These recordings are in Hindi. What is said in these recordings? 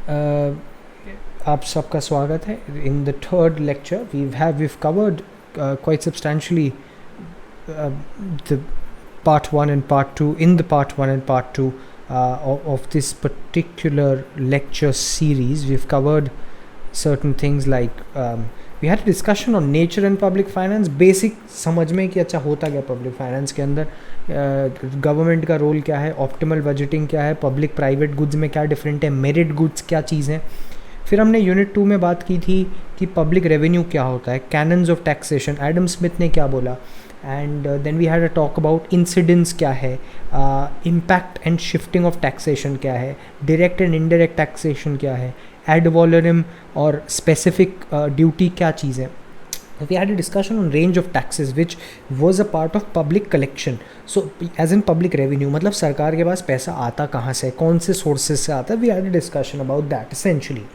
Uh, आप सबका स्वागत है in the third lecture. We've covered quite substantially the part 1 and part 2 in the part 1 and part 2 of this particular lecture series. We've covered certain things like we had a discussion on nature and public finance. Basic समझ में कि अच्छा होता क्या public finance के अंदर, गवर्नमेंट का रोल क्या है, ऑप्टिमल बजटिंग क्या है, पब्लिक प्राइवेट गुड्स में क्या डिफरेंट है, मेरिट गुड्स क्या चीज़ हैं. फिर हमने यूनिट 2 में बात की थी कि पब्लिक रेवेन्यू क्या होता है, canons of taxation, Adam Smith ने क्या बोला. And then we had a talk about incidents क्या है, impact and shifting of taxation क्या है, डायरेक्ट एंड इनडायरेक्ट टैक्सेशन क्या है, एड वॉलरम और स्पेसिफिक ड्यूटी क्या चीज़ है. We had a discussion on range of taxes which was a part of public collection. So as in public revenue, मतलब सरकार के पास पैसा आता कहाँ से, कौन से sources से आता है. We had a discussion about that essentially.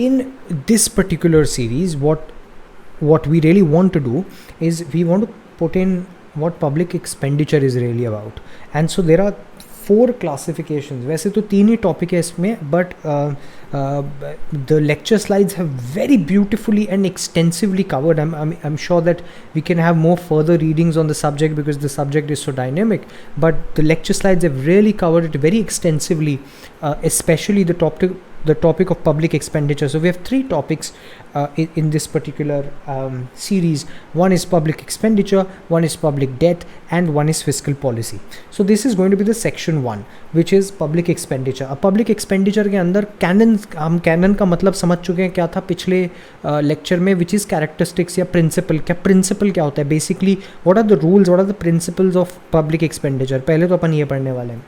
In this particular series, what we really want to do is we want to put in what public expenditure is really about. And so there are 4 classifications. वैसे तो 3 ही टॉपिक है इसमें, but the lecture slides have very beautifully and extensively covered. I'm sure that we can have more further readings on the subject because the subject is so dynamic, but the lecture slides have really covered it very extensively, especially the topic of public expenditure. So we have 3 topics in this particular series. One is public expenditure, one is public debt, and one is fiscal policy. So this is going to be the section 1, which is public expenditure. अब public expenditure के अंदर हम कैनन का मतलब समझ चुके हैं क्या था पिछले लेक्चर में, विच इज़ कैरेक्टरिस्टिक्स या प्रिंसिपल. प्रिंसिपल क्या होता है basically, what are the rules, what are the principles of public expenditure. पहले तो अपन ये पढ़ने वाले हैं.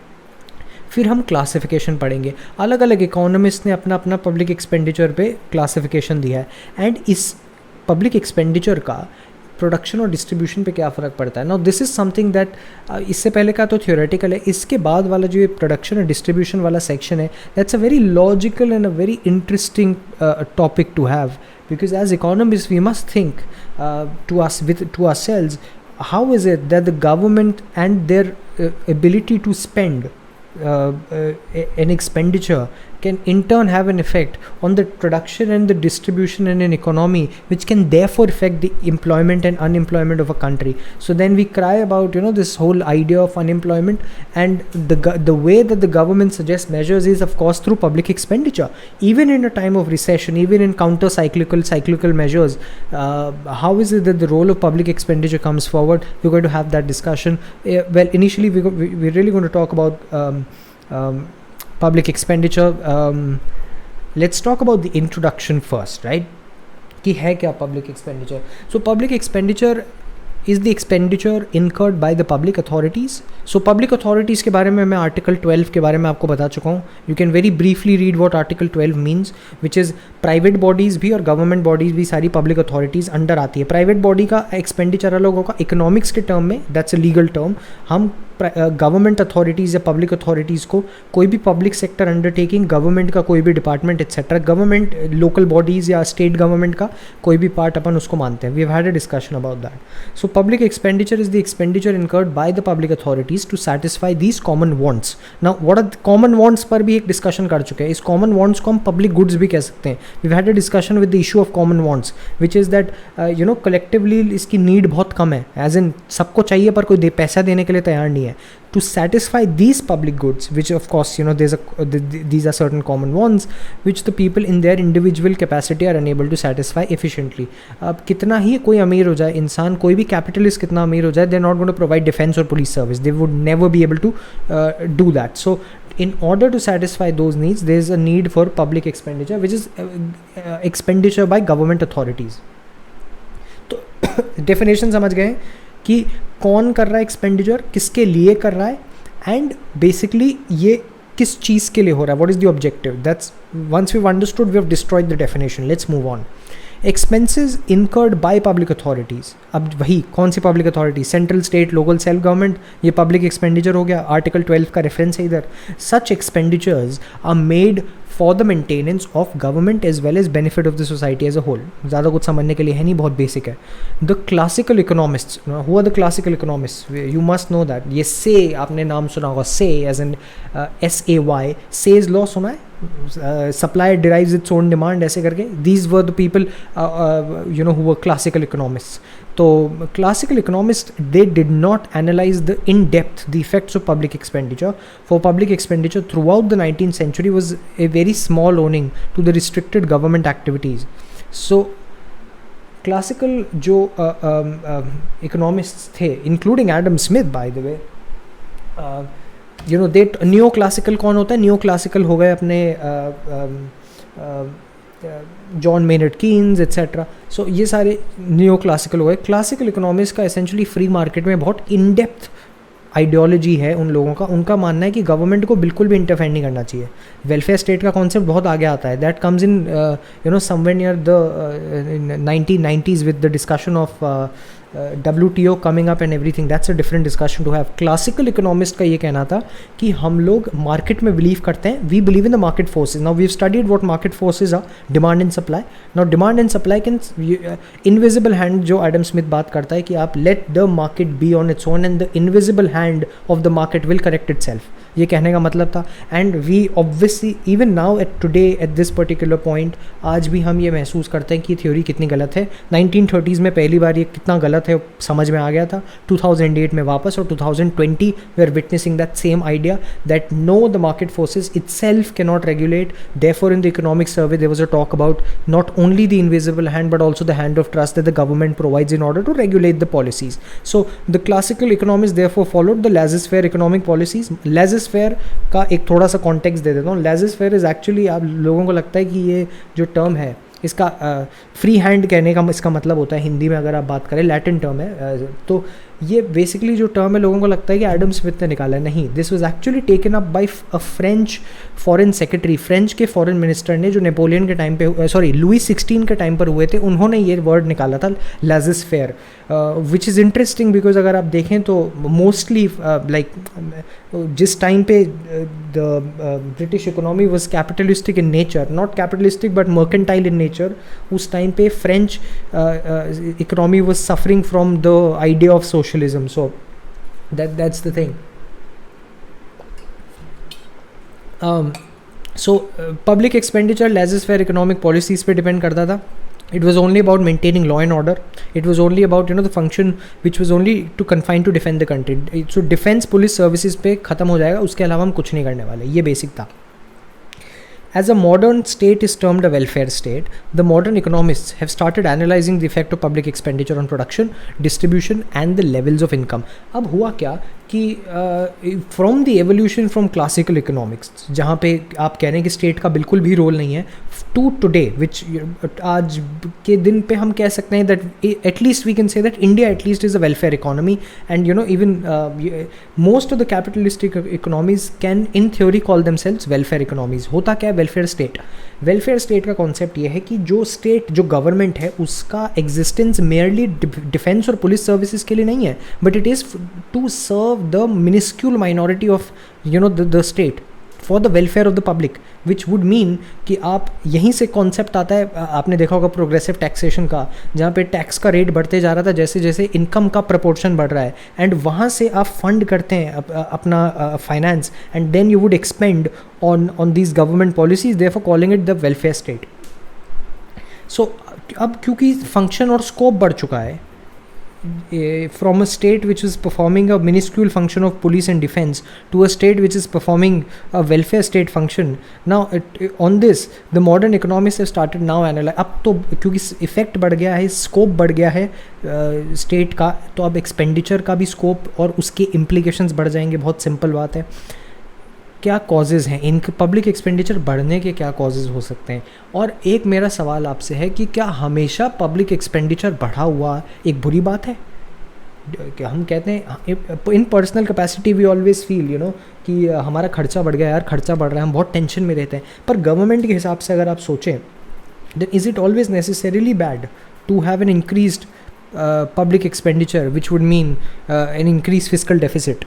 फिर हम क्लासिफिकेशन पढ़ेंगे. अलग अलग इकोनॉमिस्ट ने अपना अपना पब्लिक एक्सपेंडिचर पे क्लासिफिकेशन दिया है. एंड इस पब्लिक एक्सपेंडिचर का प्रोडक्शन और डिस्ट्रीब्यूशन पे क्या फ़र्क पड़ता है. Now this is something that इससे पहले का तो थियोरेटिकल है. इसके बाद वाला जो ये प्रोडक्शन और डिस्ट्रीब्यूशन वाला सेक्शन है, that's a very logical and a very interesting topic to have, because as economist we must think to ourselves, how is it that the government and their ability to spend an expenditure can in turn have an effect on the production and the distribution in an economy, which can therefore affect the employment and unemployment of a country. So then we cry about this whole idea of unemployment, and the way that the government suggests measures is of course through public expenditure. Even in a time of recession, even in cyclical measures, how is it that the role of public expenditure comes forward? We're going to have that discussion. Well, initially we're really going to talk about public expenditure. Let's talk about the introduction first, right? कि है क्या public expenditure? So public expenditure is the expenditure incurred by the public authorities. So public authorities के बारे में मैं article 12 के बारे में आपको बता चुका हूँ. You can very briefly read what article 12 means, which is private bodies भी और government bodies भी सारी public authorities अंडर आती है. Private body का expenditure अलग होगा. Economics के term में that's a legal term. हम गवर्नमेंट अथॉरिटीज़ या पब्लिक अथॉरिटीज़ को कोई भी पब्लिक सेक्टर अंडरटेकिंग, गवर्नमेंट का कोई भी department etcetera, government local bodies या स्टेट गवर्नमेंट का कोई भी पार्ट अपन उसको मानते हैं. We have had a discussion about that. So public expenditure is the expenditure incurred by the public authorities to satisfy these common wants. Now what are common wants पर भी एक डिस्कशन कर चुके हैं. इस कॉमन वांट्स को हम पब्लिक गुड्स भी कह सकते हैं. We had a discussion with the issue of common wants, which is that collectively इसकी नीड बहुत कम है, एज इन सबको चाहिए पर कोई पैसा देने के लिए तैयार नहीं है. To satisfy these public goods, which of course these are certain common wants which the people in their individual capacity are unable to satisfy efficiently. अब कितना ही कोई अमीर हो जाए इंसान, कोई भी कैपिटलिस्ट कितना अमीर हो जाए, they're not going to provide defense or police service. They would never be able to do that. So in order to satisfy those needs, there is a need for public expenditure, which is expenditure by government authorities. तो definition समझ गए कि कौन कर रहा है एक्सपेंडिचर, किसके लिए कर रहा है, एंड बेसिकली ये किस चीज़ के लिए हो रहा है, what is the objective. That's once we understood we have destroyed the definition. Let's move on. Expenses incurred by public authorities. अब वही कौन सी public authority, central, state, local, self government, ये पब्लिक एक्सपेंडिचर हो गया. आर्टिकल 12 का रेफरेंस है इधर. Such expenditures are made for the maintenance of government as well as benefit of the society as a whole. ज़्यादा कुछ समझने के लिए है नहीं, बहुत बेसिक है. The classical economists, who are the classical economists, you must know that. ये से आपने नाम सुना होगा, Say as an SAY, Say's law सुना है, supply derives its own demand, ऐसे करके. These were the people you know who were classical economists. तो classical economist, they did not analyse the in depth the effects of public expenditure. For public expenditure throughout the 19th century was a very small owning to the restricted government activities. So classical जो इकोनॉमिस्ट्स थे, including Adam Smith by the way, you know they, न्यो classical कौन होता है? न्यो क्लासिकल हो गए अपने जॉन मेनर्ड कीन्स एट्सेट्रा. सो ये सारे न्यो क्लासिकल हो गए. क्लासिकल इकोनॉमिक्स का एसेंशली फ्री मार्केट में बहुत इन डेप्थ आइडियोलॉजी है उन लोगों का. उनका मानना है कि गवर्नमेंट को बिल्कुल भी इंटरफेयर नहीं करना चाहिए. वेलफेयर स्टेट का कॉन्सेप्ट बहुत आगे आता है. That comes in you know somewhere near the 1990s with the discussion of WTO coming up and everything. That's a different discussion to have. Classical economist का ये कहना था कि हम लोग मार्केट में बिलीव करते हैं. We believe in the market forces. Now we've studied what market forces are. Demand and supply. Now demand and supply can invisible hand जो एडम स्मिथ बात करता है कि आप let the market be on its own and the invisible hand of the market will correct itself. ये कहने का मतलब था. And we obviously even now at today at this particular point, आज भी हम ये महसूस करते हैं कि थ्योरी कितनी गलत है. 1930s में पहली बार ये कितना गलत है समझ में आ गया था. 2008 में वापस, और 2020 we are witnessing that same idea that no, the market forces itself can not regulate. Therefore in the economic survey there was a talk about not only the invisible hand but also the hand of trust that the government provides in order to regulate the policies. So the classical economics therefore followed the laissez-faire economic policies. laissez-faire का एक थोड़ा सा कॉन्टेक्स्ट दे देता हूँ. laissez-faire इज़ एक्चुअली, आप लोगों को लगता है कि ये जो टर्म है इसका फ्री हैंड कहने का इसका मतलब होता है हिंदी में, अगर आप बात करें लैटिन टर्म है. तो ये बेसिकली जो टर्म है लोगों को लगता है कि एडम स्मिथ ने निकाला है. नहीं, this was actually taken up by a French foreign secretary. French के फॉरेन मिनिस्टर ने, जो नेपोलियन के टाइम पे, सॉरी लुई 16 के टाइम पर हुए थे, उन्होंने ये वर्ड निकाला था laissez-faire, which is interesting because अगर आप देखें तो मोस्टली लाइक जिस टाइम पे the British economy was capitalistic in nature, not capitalistic but mercantile in nature, उस टाइम पे French economy was suffering from the idea of socialism. So that's the thing. So public expenditure laissez-faire economic policies पे डिपेंड करता था. It was only about maintaining law and order. It was only about, you know, the function which was only to confine to defend the country. So defense police services पे ख़त्म हो जाएगा, उसके अलावा हम कुछ नहीं करने वाले. ये बेसिक था. As a modern state is termed a welfare state, the modern economists have started analyzing the effect of public expenditure on production, distribution and the levels of income. अब हुआ क्या कि from the evolution from classical economics, जहाँ पे आप कह रहे हैं कि स्टेट का बिल्कुल भी रोल नहीं है, टू टुडे विच आज के दिन पे हम कह सकते हैं that at least we can say that India at least is a welfare economy. And you know even most of the capitalistic economies can in theory call themselves welfare economies. होता क्या है वेलफेयर स्टेट? वेलफेयर स्टेट का कॉन्सेप्ट ये है कि जो स्टेट, जो गवर्नमेंट है, उसका एग्जिस्टेंस मेयरली डिफेंस और पुलिस सर्विसेज के लिए नहीं है, but it is to serve the minuscule minority of, you know, the state for the welfare of the public, which would mean कि आप यहीं से कॉन्सेप्ट आता है. आपने देखा होगा प्रोग्रेसिव टैक्सेशन का, जहाँ पे टैक्स का रेट बढ़ते जा रहा था जैसे जैसे इनकम का प्रपोर्शन बढ़ रहा है, एंड वहाँ से आप फंड करते हैं अपना finance, and then you would expend on these government policies, therefore calling it the welfare state. So अब क्योंकि फंक्शन और स्कोप बढ़ चुका है, from a state which is performing a minuscule function of police and defense to a state which is performing a welfare state function. Now on this the modern economists have started now analyze. अब तो क्योंकि इफेक्ट बढ़ गया है, स्कोप बढ़ गया है स्टेट का, तो अब एक्सपेंडिचर का भी स्कोप और उसके इम्प्लीकेशंस बढ़ जाएंगे. बहुत सिंपल बात है. क्या कॉजेज़ हैं इनके पब्लिक एक्सपेंडिचर बढ़ने के? क्या कॉजेज़ हो सकते हैं? और एक मेरा सवाल आपसे है कि क्या हमेशा पब्लिक एक्सपेंडिचर बढ़ा हुआ एक बुरी बात है? कि हम कहते हैं in personal capacity we always feel, you know, कि हमारा खर्चा बढ़ गया यार, खर्चा बढ़ रहा है, हम बहुत टेंशन में रहते हैं. पर गवर्नमेंट के हिसाब से अगर आप सोचें, then is it always necessarily bad to have an increased public expenditure which would mean an increase fiscal deficit?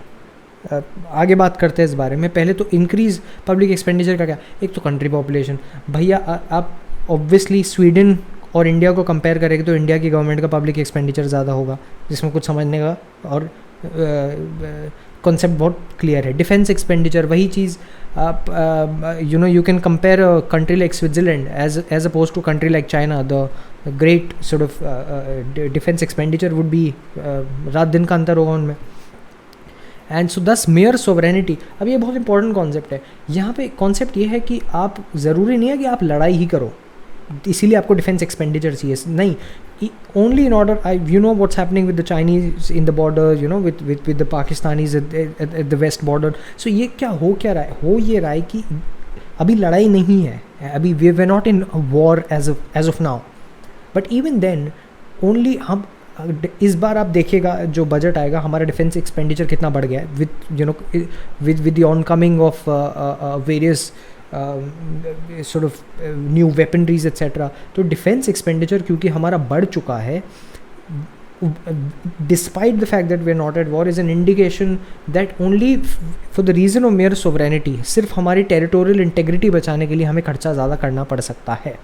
आगे बात करते हैं इस बारे में। पहले तो इंक्रीज़ पब्लिक एक्सपेंडिचर का क्या, एक तो कंट्री पॉपुलेशन। भैया आप ऑब्वियसली स्वीडन और इंडिया को कंपेयर करेंगे तो इंडिया की गवर्नमेंट का पब्लिक एक्सपेंडिचर ज़्यादा होगा, जिसमें कुछ समझने का और कॉन्सेप्ट बहुत क्लियर है। डिफेंस एक्सपेंडिचर वही चीज़ आप you can compare country like Switzerland as oppose to country like China, the great sort of defence expenditure would be रात दिन का अंतर होगा उनमें। एंड सो दस मेयर सोवरेनिटी, अब ये बहुत इंपॉर्टेंट कॉन्सेप्ट है। यहाँ पे कॉन्सेप्ट ये है कि आप ज़रूरी नहीं है कि आप लड़ाई ही करो इसीलिए आपको डिफेंस एक्सपेंडिचर चाहिए, नहीं। Only in order, I you know what's happening with the Chinese in the border, you know with the Pakistanis at the west border. So ये क्या रहा है, हो ये रहा है कि अभी लड़ाई नहीं है, अभी we way not in war as of now, but even then only हम इस बार आप देखिएगा जो बजट आएगा हमारा डिफेंस एक्सपेंडिचर कितना बढ़ गया है with you know with the on coming of various sort of new weaponries etc. तो डिफेंस एक्सपेंडिचर क्योंकि हमारा बढ़ चुका है despite the fact that we are not at war is an indication that only for the reason of mere sovereignty, सिर्फ हमारी टेरिटोरियल इंटेग्रिटी बचाने के लिए हमें खर्चा ज़्यादा करना पड़ सकता है।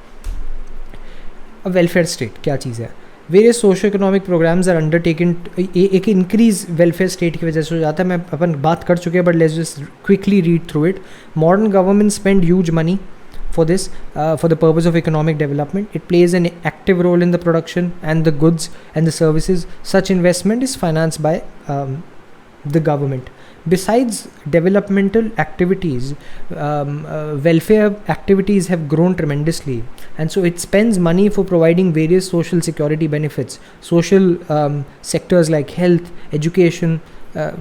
अब वेलफेयर स्टेट क्या चीज़ है, various socio economic programs are undertaken, एक इंक्रीज वेलफेयर स्टेट की वजह से हो जाता है। मैं अपन बात कर चुके हैं but let's just quickly read through it. Modern government spend huge money for this for the purpose of economic development. It plays an active role in the production and the goods and the services. Such investment is financed by the government. Besides developmental activities, welfare activities have grown tremendously, and so it spends money for providing various social security benefits, social sectors like health, education.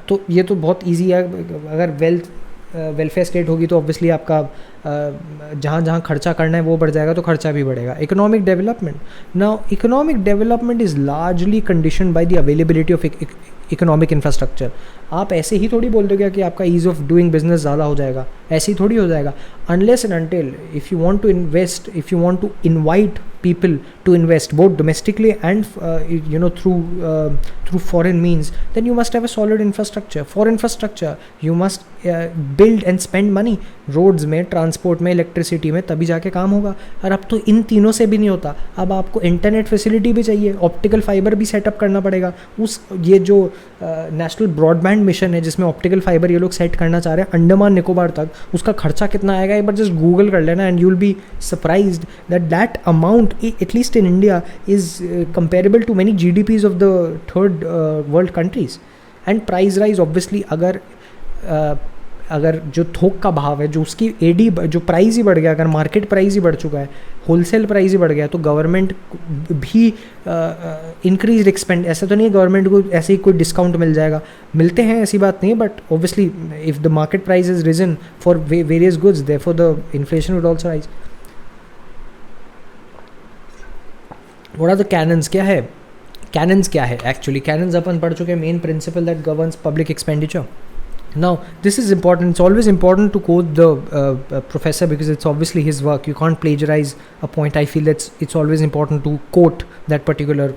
तो ये तो बहुत easy है, अगर वेलफेयर स्टेट होगी तो ऑब्वियसली आपका जहाँ जहाँ खर्चा करना है वो बढ़ जाएगा तो खर्चा भी बढ़ेगा। Economic development, now economic development is largely condition by the availability of economic infrastructure. आप ऐसे ही थोड़ी बोल दोगे कि आपका ईज़ ऑफ डूइंग बिजनेस ज़्यादा हो जाएगा, ऐसे ही थोड़ी हो जाएगा। Unless and until if you want to invest, if you want to invite people to invest both domestically and through foreign means, then you must have a solid infrastructure. For infrastructure you must build and spend money, roads में, transport में, electricity में, तभी जाके काम होगा। और अब तो इन तीनों से भी नहीं होता, अब आपको इंटरनेट फैसिलिटी भी चाहिए, ऑप्टिकल फाइबर भी सेटअप करना पड़ेगा। उस ये जो नेशनल ब्रॉडबैंड मिशन है जिसमें ऑप्टिकल फाइबर ये लोग सेट करना चाह रहे हैं अंडमान निकोबार तक, उसका खर्चा कितना आएगा एक बार जस्ट गूगल कर लेना and you will be surprised that amount at least in India is comparable to many GDPs of the third world countries. And price rise obviously अगर जो थोक का भाव है, जो उसकी एडी जो प्राइस ही बढ़ गया, अगर मार्केट प्राइस ही बढ़ चुका है, होलसेल प्राइस ही बढ़ गया, तो गवर्नमेंट भी इंक्रीज एक्सपेंड, ऐसा तो नहीं है गवर्नमेंट को ऐसे ही कोई डिस्काउंट मिल जाएगा, मिलते हैं ऐसी बात नहीं है, but obviously if the market price is risen for various goods therefore the inflation would also rise. What are the canons? क्या है canons? क्या है एक्चुअली canons? अपन पढ़ चुके हैं, main principal that governs public expenditure. Now this is important, it's always important to quote the professor because it's obviously his work, you can't plagiarize a point. I feel it's always important to quote that particular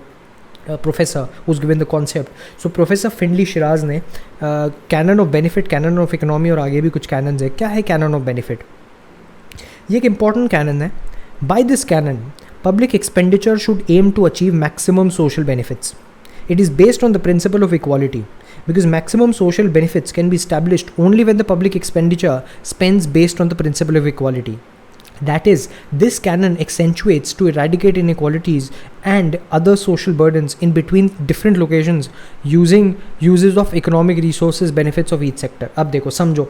professor who's given the concept. So Professor Findley Shiraz ने canon of benefit, canon of economy और आगे भी कुछ canons है। क्या है canon of benefit? ये एक important canon है। By this canon public expenditure should aim to achieve maximum social benefits. It is based on the principle of equality because maximum social benefits can be established only when the public expenditure spends based on the principle of equality. That is, this canon accentuates to eradicate inequalities and other social burdens in between different locations using uses of economic resources benefits of each sector. अब देखो समझो,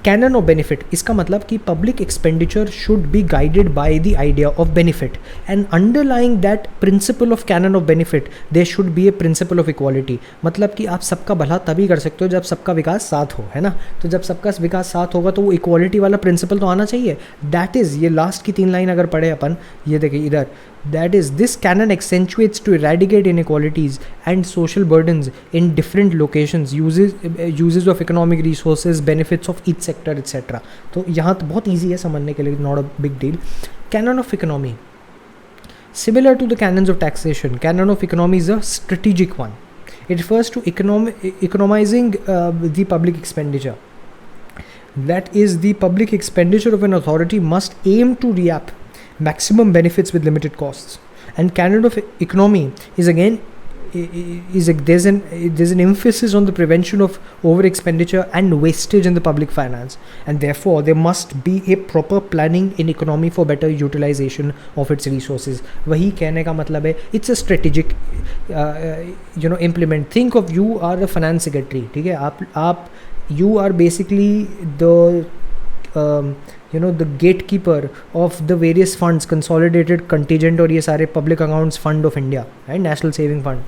कैनन ऑफ बेनिफिट, इसका मतलब कि public expenditure should be guided by the idea of benefit and underlying that principle of canon of benefit there should be a principle of equality. मतलब कि आप सबका भला तभी कर सकते हो जब सबका विकास साथ हो, है ना। तो जब सबका विकास साथ होगा तो वो इक्वालिटी वाला प्रिंसिपल तो आना चाहिए। दैट इज़, ये लास्ट की 3 लाइन अगर पढ़े अपन, ये देखिए इधर, that is, this canon accentuates to eradicate inequalities and social burdens in different locations, uses of economic resources, benefits of each sector etc. तो यहाँ तो बहुत easy है समझने के लिए, not a big deal. Canon of economy, similar to the canons of taxation, canon of economy is a strategic one. It refers to economizing the public expenditure. That is, the public expenditure of an authority must aim to reap maximum benefits with limited costs. And canon of economy is again there's an emphasis on the prevention of over expenditure and wastage in the public finance, and therefore there must be a proper planning in economy for better utilization of its resources. वही कहने का मतलब है, it's a strategic implement. Think of, you are a finance secretary, ठीक है, आप you are basically the the gatekeeper of the various funds, consolidated, contingent और ये सारे public accounts fund of India, right? National saving fund.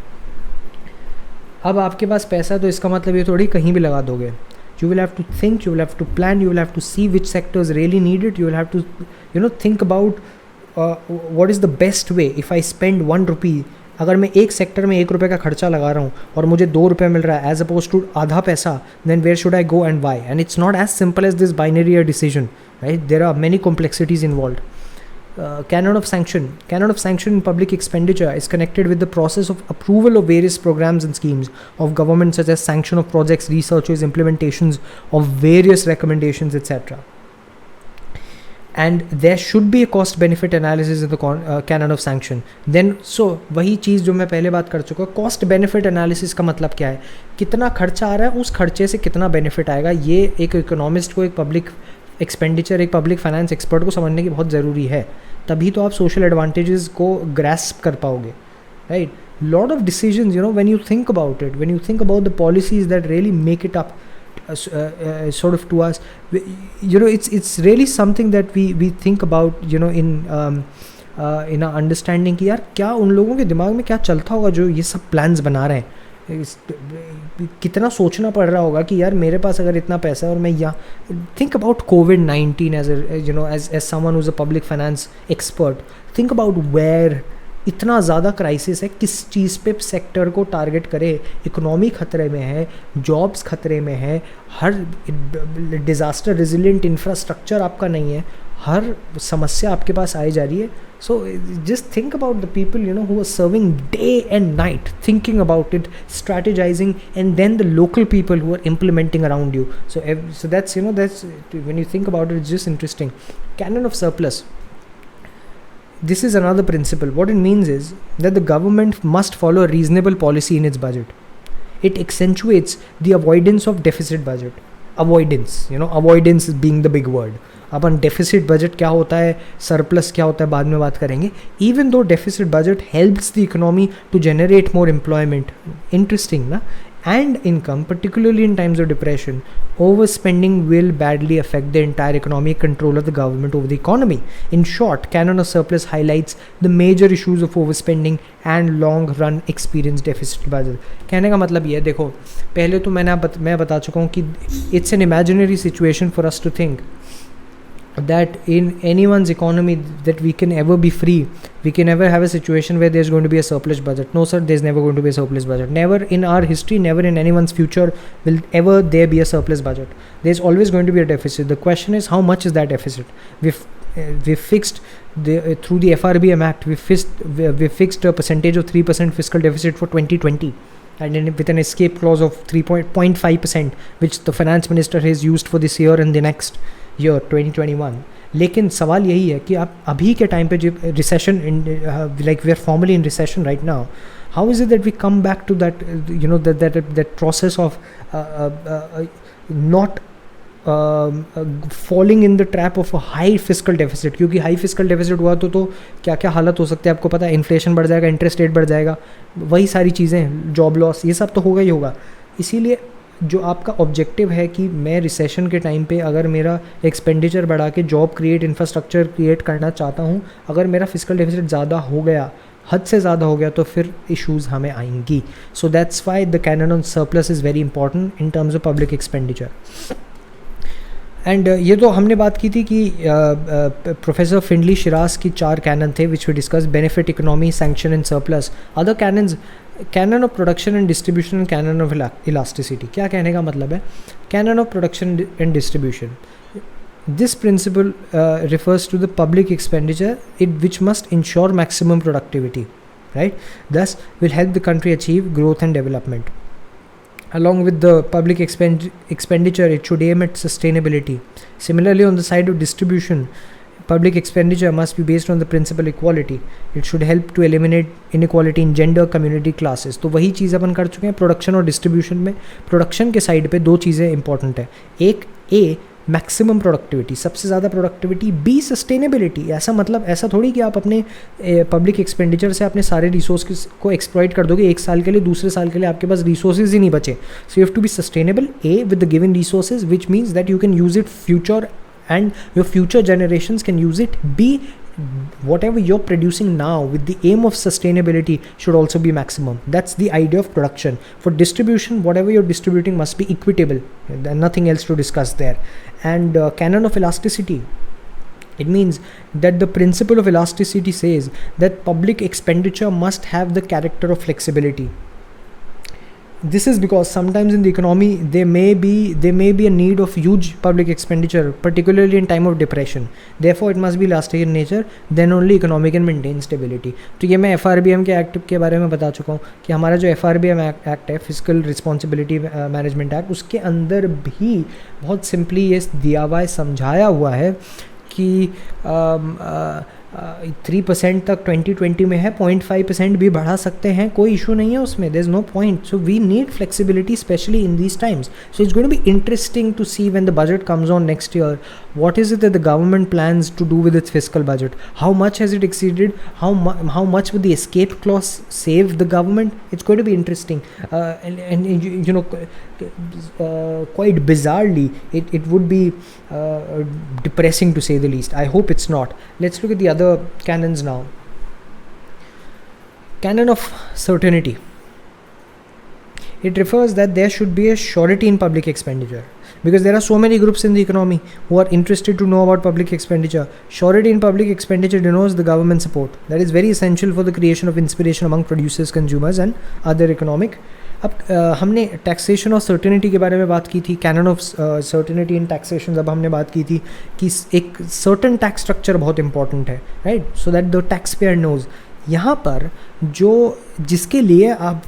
अब आपके पास पैसा, तो इसका मतलब ये थोड़ी कहीं भी लगा दोगे. You will have to think, you will have to plan, you will have to see which sectors really need it. You will have to think about what is the best way. If I spend 1 rupee, अगर मैं एक सेक्टर में 1 रुपये का खर्चा लगा रहा हूँ और मुझे 2 रुपये मिल रहा है एज अपोज टू आधा पैसा, then where should I go and why? And it's not as simple as this binary decision, right? There are many complexities involved. Canon of sanction. Canon of sanction in public expenditure is connected with the process of approval of various programs and schemes of government, such as sanction of projects, researches, implementations of various recommendations, etc. And there should be a cost benefit analysis in the canon of sanction. Then so वही चीज़ जो मैं पहले बात कर चुका, cost benefit analysis का मतलब क्या है? कितना खर्चा आ रहा है, उस खर्चे से कितना बेनिफिट आएगा, ये एक इकोनॉमिस्ट को, एक पब्लिक एक्सपेंडिचर, एक पब्लिक फाइनेंस एक्सपर्ट को समझने की बहुत ज़रूरी है. तभी तो आप सोशल एडवांटेजेस को ग्रैस्प कर पाओगे, right? Lot of decisions, when you think about it, when you think about the policies that really make it up sort of to us, it's really something that we think about, in our understanding कि यार क्या उन लोगों के दिमाग में क्या चलता होगा जो ये सब प्लान्स बना रहे हैं. कितना सोचना पड़ रहा होगा कि यार मेरे पास अगर इतना पैसा है और मैं यहाँ. Think about COVID-19 as someone who is a public finance expert. Think about where इतना ज़्यादा क्राइसिस है, किस चीज़ पे सेक्टर को टारगेट करे. इकोनॉमी खतरे में है, जॉब्स खतरे में है, हर डिज़ास्टर रेजिलिएंट इंफ्रास्ट्रक्चर आपका नहीं है, हर समस्या आपके पास आई जा रही है. So just think about the people who are serving day and night, thinking about it, strategizing, and then the local people who are implementing around you. So that's when you think about it, it's just interesting. Canon of surplus. This is another principle. What it means is that the government must follow a reasonable policy in its budget. It accentuates the avoidance of deficit budget. Avoidance, avoidance being the big word. Upon deficit budget क्या होता है, surplus क्या होता है, बाद में बात करेंगे. Even though deficit budget helps the economy to generate more employment. Interesting, na? And income, particularly in times of depression, overspending will badly affect the entire economic control of the government over the economy. In short, canon of surplus highlights the major issues of overspending and long-run experience deficit budget. कहने का मतलब ये, देखो, पहले तो मैं बता चुका हूँ कि it's an imaginary situation for us to think that in anyone's economy that we can ever be free, we can never have a situation where there's going to be a surplus budget. No sir, there's never going to be a surplus budget. Never in our history, never in anyone's future will ever there be a surplus budget. There's always going to be a deficit. The question is, how much is that deficit? We've fixed through the FRBM Act, we fixed a percentage of 3% fiscal deficit for 2020, and with an escape clause of 3.5%, which the finance minister has used for this year and the next year 2021. लेकिन सवाल यही है कि आप अभी के टाइम पे जो recession, like we are formally in recession right now, how is it that we come back to that that process of not falling in the trap of a high fiscal deficit? क्योंकि हाई फिजिकल डेफिसिट हुआ तो क्या क्या हालत हो सकती है आपको पता है. इन्फ्लेशन बढ़ जाएगा, इंटरेस्ट रेट बढ़ जाएगा, वही सारी चीज़ें, जॉब लॉस, ये सब तो होगा ही होगा. इसीलिए जो आपका ऑब्जेक्टिव है कि मैं रिसेशन के टाइम पे अगर मेरा एक्सपेंडिचर बढ़ा के जॉब क्रिएट, इंफ्रास्ट्रक्चर क्रिएट करना चाहता हूँ, अगर मेरा फिजिकल डेफिसिट ज़्यादा हो गया, हद से ज़्यादा हो गया, तो फिर इश्यूज़ हमें आएंगी. So that's why the canon on surplus is very important in terms of public expenditure. And ये तो हमने बात की थी कि प्रोफेसर फिंडली शिरास की 4 कैनन थे which we discuss: benefit, economy, sanction and surplus. Other canons, canon of production and distribution and canon of elasticity. क्या कहने का मतलब है? Canon of production and distribution, this principle refers to the public expenditure which must ensure maximum productivity. right? Thus will help the country achieve growth and development. Along with the public expenditure, it should aim at sustainability. Similarly, on the side of distribution, public expenditure must be based on the principle equality. It should help to eliminate inequality in gender, community, classes. तो वही चीज़ अपन कर चुके हैं प्रोडक्शन और डिस्ट्रीब्यूशन में. प्रोडक्शन के साइड पे दो चीज़ें इंपॉर्टेंट है. एक ए मैक्सिमम प्रोडक्टिविटी, सबसे ज़्यादा प्रोडक्टिविटी. B sustainability. ऐसा मतलब ऐसा थोड़ी कि आप अपने पब्लिक एक्सपेंडिचर से अपने सारे रिसोर्स को एक्सप्लॉइट कर दोगे एक साल के लिए, दूसरे साल के लिए आपके पास रिसोर्सेज ही नहीं बचे. So you have to be sustainable a with the given resources, which means that you can use it future and your future generations can use it. B, whatever you're producing now with the aim of sustainability should also be maximum. That's the idea of production. For distribution, whatever you're distributing must be equitable. There's nothing else to discuss there. And canon of elasticity, it means that the principle of elasticity says that public expenditure must have the character of flexibility. This is because sometimes in the economy there may be a need of huge public expenditure, particularly in time of depression. Therefore it must be elastic in nature, then only economy can maintain stability. तो ये मैं FRBM के एक्ट के बारे में बता चुका हूँ कि हमारा जो FRBM एक्ट है, फिजिकल रिस्पॉन्सिबिलिटी मैनेजमेंट एक्ट, उसके अंदर भी बहुत सिंपली ये दिया हुआ है, समझाया हुआ है कि 3% तक 2020 में है, 0.5% भी बढ़ा सकते हैं, कोई इशू नहीं है उसमें. There is no point. So we need flexibility specially in these times. So it's going to be interesting to see when the budget comes on next year, what is it that the government plans to do with its fiscal budget? How much has it exceeded? How much would the escape clause save the government? It's going to be interesting. And you know, quite bizarrely, it would be depressing to say the least. I hope it's not. Let's look at the other canons now. Canon of certainty. It refers that there should be a surety in public expenditure, because there are so many groups in the economy who are interested to know about public expenditure. Surety in public expenditure denotes the government support. That is very essential for the creation of inspiration among producers, consumers and other economic. अब हमने टैक्सेशन और सर्टेनिटी के बारे में बात की थी, canon of certainty in taxation. अब हमने बात की थी कि एक सर्टन टैक्स स्ट्रक्चर बहुत इंपॉर्टेंट है, right, so that the tax payer knows. यहाँ पर जो जिसके लिए आप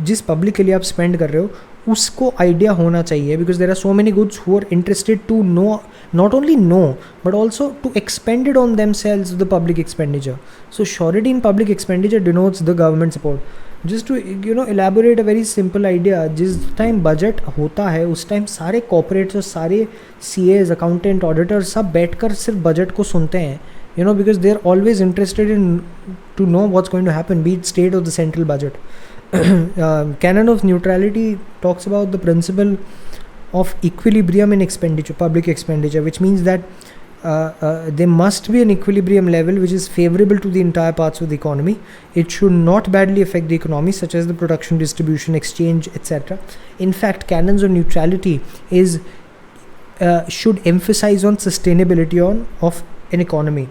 जिस पब्लिक के लिए आप स्पेंड कर रहे हो उसको आइडिया होना चाहिए, because there are so many goods who are interested to know, not only know but also to expend it on themselves the public expenditure. So surety in public expenditure denotes the government support. Just to elaborate a very simple idea, जिस टाइम बजट होता है उस टाइम सारे कॉर्पोरेट्स और सारे CAs, अकाउंटेंट, ऑडिटर सब बैठ कर सिर्फ बजट को सुनते हैं, because they are always interested in to know what's going to happen, be it state or the central budget. Canon of neutrality talks about the principle of equilibrium in expenditure, public expenditure, which means that there must be an equilibrium level which is favorable to the entire parts of the economy. It should not badly affect the economy, such as the production, distribution, exchange, etc. In fact, canons of neutrality should emphasize on sustainability of an economy.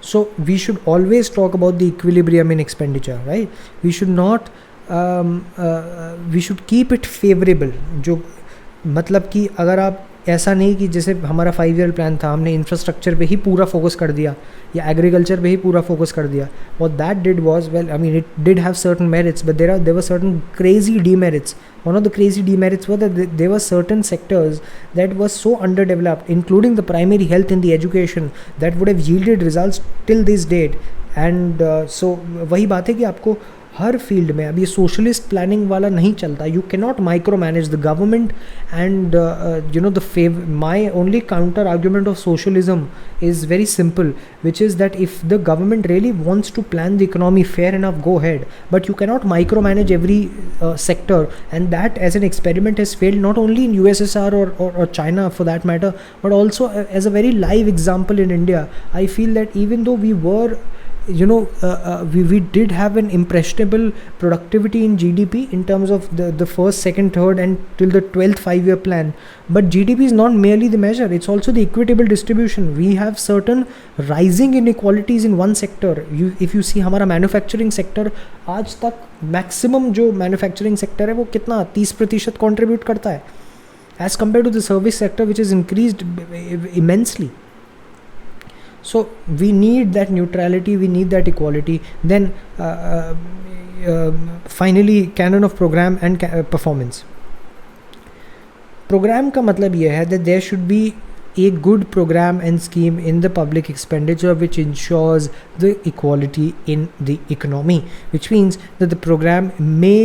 So we should always talk about the equilibrium in expenditure, right? We should not we should keep it favorable. जो मतलब कि अगर आप ऐसा नहीं कि जैसे हमारा 5-year प्लान था, हमने इंफ्रास्ट्रक्चर पे ही पूरा फोकस कर दिया या एग्रीकल्चर पे ही पूरा फोकस कर दिया. What that did was, well, I mean, it did have certain merits, but there were certain crazy demerits. One of the crazy demerits were that there were certain sectors that were so underdeveloped, including the primary health and the education, that would have yielded results till this date. And so वही बात है कि आपको हर फील्ड में अब ये सोशलिस्ट प्लानिंग वाला नहीं चलता. You can not micro manage the government and the my only counter argument of socialism is very simple, which is that if the government really wants to plan the economy fair enough, go head, but you can not micro manage every sector. And that as an experiment has failed not only in USSR or China for that matter, but also as a very live example in India. I feel that even though we were we did have an impressionable productivity in GDP in terms of the first, second, third and till the 12th 5-year plan, but GDP is not merely the measure, it's also the equitable distribution. We have certain rising inequalities in one sector. If you see हमारा manufacturing sector आज तक maximum जो manufacturing sector है वो कितना 30% contribute करता है as compared to the service sector which has increased immensely. So we need that neutrality, we need that equality. Then finally canon of program and performance. Program का मतलब ये है that there should be a good program and scheme in the public expenditure which ensures the equality in the economy, which means that the program may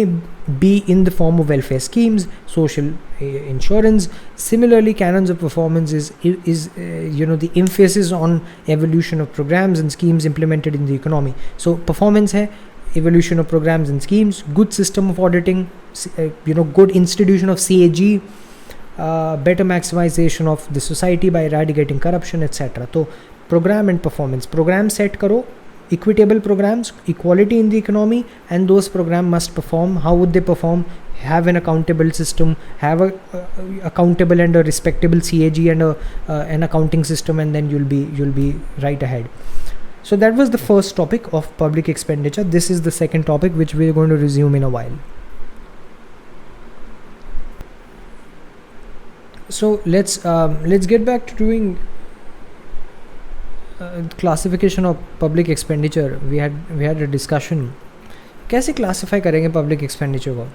be in the form of welfare schemes, social insurance. Similarly, canons of performance is the emphasis on evolution of programs and schemes implemented in the economy. So performance hai evolution of programs and schemes, good system of auditing, good institution of CAG, better maximization of the society by eradicating corruption, etc. तो program and performance. Program set करो, equitable programs, equality in the economy, and those program must perform. How would they perform? Have an accountable system, have a accountable and a respectable CAG and an accounting system, and then you'll be right ahead. So that was the first topic of public expenditure. This is the second topic which we are going to resume in a while. So let's get back to doing classification of public expenditure. We had a discussion. कैसे classify करेंगे public expenditure को?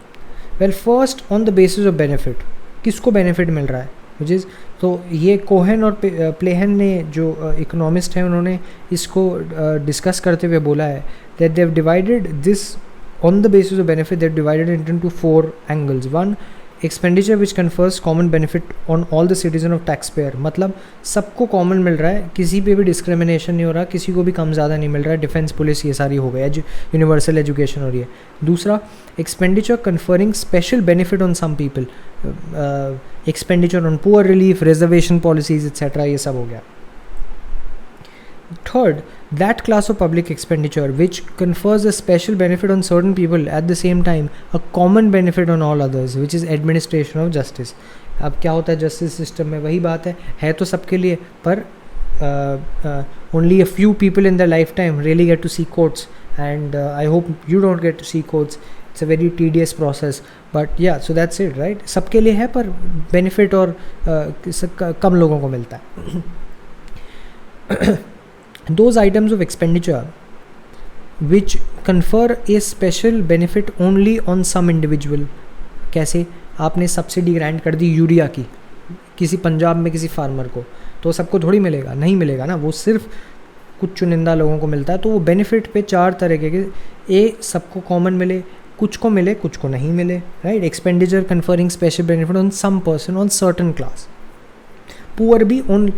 Well, first on the basis of benefit. किसको benefit मिल रहा है? Which is, तो ये कोहेन और प्लेहन ने जो इकोनॉमिस्ट हैं उन्होंने इसको डिस्कस करते हुए बोला है that they've divided this on the basis of benefit. They've divided it into 4 angles. One, expenditure which confers common benefit on all the citizen of tax payer. मतलब सबको कॉमन मिल रहा है, किसी पे भी डिस्क्रिमिनेशन नहीं हो रहा, किसी को भी कम ज़्यादा नहीं मिल रहा है. डिफेंस, पुलिस, ये सारी हो गई, यूनिवर्सल एजुकेशन हो रही है. दूसरा, expenditure conferring special benefit on some people, expenditure on poor relief, reservation policies etcetera, ये सब हो गया. Third, that class of public expenditure which confers a special benefit on certain people at the same time a common benefit on all others, which is administration of justice. अब क्या होता है जस्टिस सिस्टम में, वही बात है तो सबके लिए, पर only a few people in their lifetime really get to see courts, and I hope you don't get to see courts. It's a very tedious process, but yeah, so that's it, right? सबके लिए है पर benefit और कम लोगों को मिलता है. Those items of expenditure which confer a special benefit only on some individual. कैसे? आपने सब्सिडी ग्रांट कर दी यूरिया की किसी पंजाब में किसी फार्मर को, तो सबको थोड़ी मिलेगा, नहीं मिलेगा ना, वो सिर्फ कुछ चुनिंदा लोगों को मिलता है. तो वो बेनिफिट पे 4 तरह के, ए सबको कॉमन मिले, कुछ को मिले, कुछ को नहीं मिले, right? Expenditure conferring special benefit on some person on certain class. Poor भी on,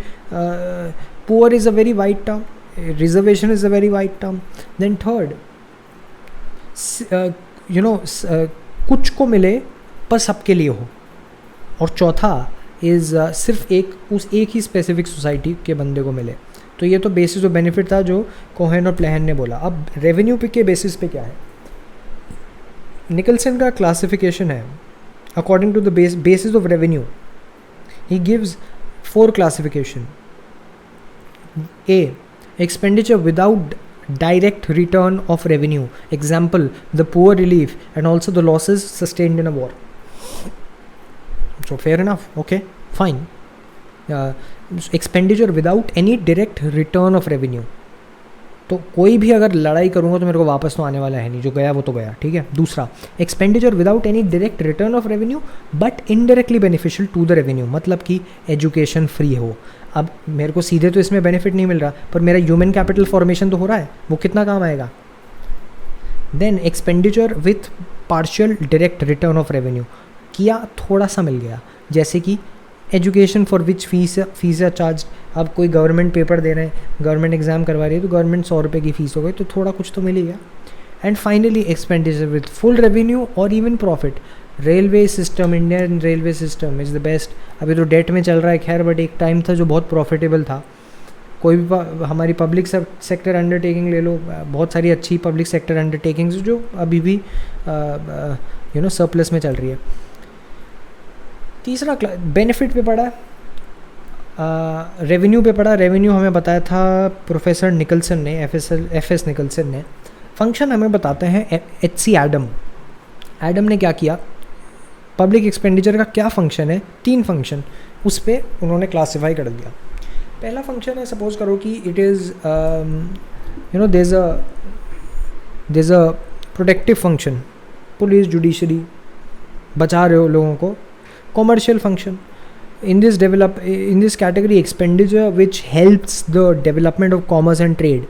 poor is a very wide term, reservation is a very wide term. Then third, कुछ को मिले पर सबके लिए हो. और चौथा इज़ सिर्फ एक ही स्पेसिफिक सोसाइटी के बंदे को मिले. तो ये तो बेसिस ऑफ बेनिफिट था जो कोहेन और प्लेहन ने बोला. अब रेवेन्यू पे के बेसिस पे क्या है? निकलसन का क्लासिफिकेशन है according to the basis of revenue. He gives 4 classification. A, expenditure without direct return of revenue, example the poor relief and also the losses sustained in a war. So fair enough, okay, fine. Expenditure without any direct return of revenue. तो कोई भी अगर लड़ाई करूँगा तो मेरे को वापस तो आने वाला है नहीं, जो गया वो तो गया, ठीक है. दूसरा, expenditure without any direct return of revenue but indirectly beneficial to the revenue. मतलब कि एजुकेशन फ्री हो. अब मेरे को सीधे तो इसमें बेनिफिट नहीं मिल रहा, पर मेरा ह्यूमन कैपिटल फॉर्मेशन तो हो रहा है, वो कितना काम आएगा. Then expenditure with partial direct return of revenue, किया थोड़ा सा मिल गया, जैसे कि education for which fees are charge. अब कोई गवर्नमेंट पेपर दे रहे हैं, गवर्नमेंट एग्जाम करवा रही है, तो गवर्नमेंट 100 रुपये की फ़ीस हो गई, तो थोड़ा कुछ तो मिल ही गया. And finally expenditure with full revenue और even profit. Railway system, Indian railway system is the best. अभी तो डेट में चल रहा है खैर, बट एक टाइम था जो बहुत प्रॉफिटेबल था. कोई भी हमारी पब्लिक सेक्टर अंडरटेकिंग ले लो, बहुत सारी अच्छी पब्लिक सेक्टर अंडरटेकिंग्स जो अभी भी सरप्लस में चल रही है. तीसरा बेनिफिट पे पड़ा, रेवेन्यू पे पड़ा. रेवेन्यू हमें बताया था प्रोफेसर निकलसन ने, एफ.एस. निकलसन ने. फंक्शन हमें बताते हैं H.C. एडम ने क्या किया, पब्लिक एक्सपेंडिचर का क्या फंक्शन है, 3 फंक्शन, उस पर उन्होंने क्लासीफाई कर दिया. पहला फंक्शन है, सपोज करो कि it is you know there is a protective function, police judiciary बचा रहे हो लोगों को. Commercial function, in this category expenditure which helps the development of commerce and trade,